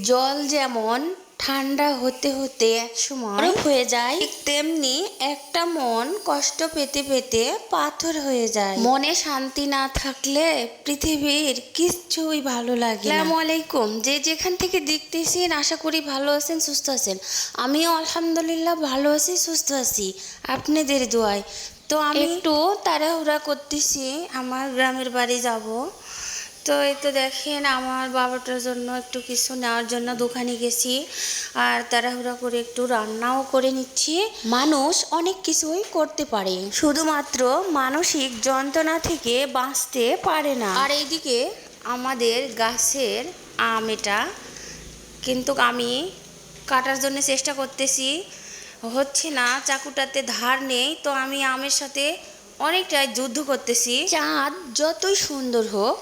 জল যেমন ঠান্ডা হতে হতে একসময় বরফ হয়ে যায়, ঠিক তেমনি একটা মন কষ্ট পেতে পেতে পাথর হয়ে যায়। মনে শান্তি না থাকলে পৃথিবীর কিচ্ছুই ভালো লাগে না। আসসালামু আলাইকুম, যে যেখান থেকে দেখতেছেন আশা করি ভালো আছেন, সুস্থ আছেন। আমিও আলহামদুলিল্লাহ ভালো আছি, সুস্থ আছি আপনাদের দোয়ায়। তো আমি একটু তাড়াহুড়া করতেছি, আমার গ্রামের বাড়ি যাব। তো এই তো দেখেন, আমার বাবাটার জন্য একটু কিছু নেওয়ার জন্য দোকানে গেছি, আর তাড়াহুড়া করে একটু রান্নাও করে নিচ্ছি। মানুষ অনেক কিছুই করতে পারে, শুধুমাত্র মানসিক যন্ত্রণা থেকে বাঁচতে পারে না। আর এইদিকে আমাদের গাছের আম, এটা কিন্তু আমি কাটার জন্য চেষ্টা করতেছি, হচ্ছে না, চাকুটাতে ধার নেই। তো আমি আমের সাথে অনেকটাই যুদ্ধ করতেছি। চাঁদ যতই সুন্দর হোক,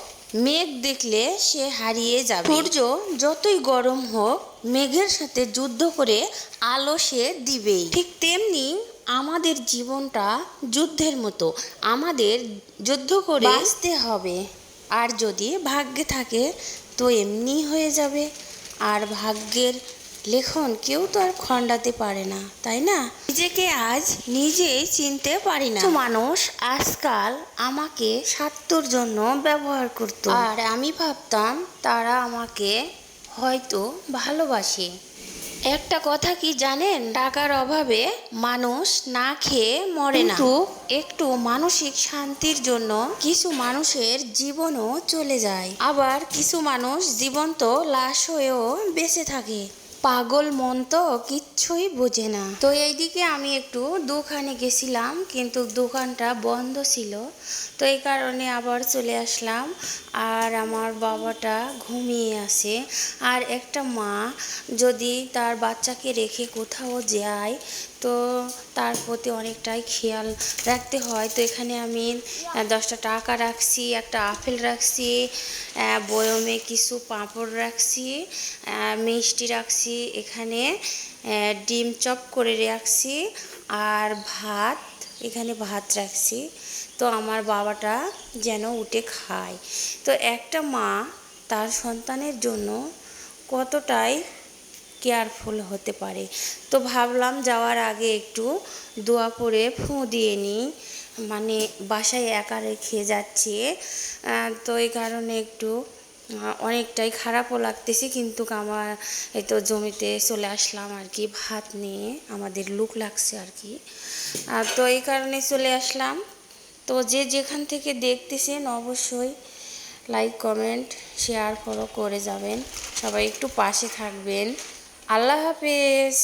মেঘ দেখলে সে হারিয়ে যাবে। সূর্য যতই গরম হোক, মেঘের সাথে যুদ্ধ করে আলো সে দিবেই। ঠিক তেমনি আমাদের জীবনটা যুদ্ধের মতো, আমাদের যুদ্ধ করে বাঁচতে হবে। আর যদি ভাগ্যে থাকে তো এমনি হয়ে যাবে। আর ভাগ্যের লেখন কেউ তো আর খণ্ডাতে পারে না, তাই না? নিজেকে আজ নিজেই চিনতে পারি না। মানুষ আজকাল আমাকে স্বার্থের জন্য ব্যবহার করত, আর আমি ভাবতাম তারা আমাকে হয়তো ভালোবাসে। একটা কথা কি জানেন, টাকার অভাবে মানুষ না খেয়ে মরে না, কিন্তু একটু মানসিক শান্তির জন্য কিছু মানুষের জীবনও চলে যায়। আবার কিছু মানুষ জীবন্ত লাশ হয়েও বেঁচে থাকে। পাগল মন তো কিচ্ছুই বোঝে না। তো এইদিকে আমি একটু দোকানে গেছিলাম, কিন্তু দোকানটা বন্ধ ছিল। তো এই কারণে আবার চলে আসলাম। আর আমার বাবাটা ঘুমিয়ে আছে। আর একটা মা যদি তার বাচ্চাকে রেখে কোথাও যায়, তো তার প্রতি অনেকটাই খেয়াল রাখতে হয়। তো এখানে আমি 10টা টাকা রাখছি, একটা আপেল রাখছি, বয়মে কিছু পাঁপড় রাখছি, মিষ্টি রাখছি, এখানে ডিম চপ করে রাখছি, আর ভাত, এখানে ভাত রাখছি। তো আমার বাবাটা যেন উঠে খায়। তো একটা মা তার সন্তানের জন্য কতটাই কেয়ারফুল হতে পারে। তো ভাবলাম যাওয়ার আগে একটু দোয়া পড়ে ফুঁ দিয়ে নিই, মানে বাসায় একা রেখে যাচ্ছি। তো এই কারণে একটু অনেকটাই খারাপও লাগতেছে, কিন্তু আমার এই তো জমিতে চলে আসলাম আর কি, ভাত নিয়ে, আমাদের লোক লাগছে আর কি। তো এই কারণে চলে আসলাম। তো যে যেখান থেকে দেখতেছেন অবশ্যই লাইক, কমেন্ট, শেয়ার, ফলো করে যাবেন। সবাই একটু পাশে থাকবেন। আল্লাহ হাফেজ।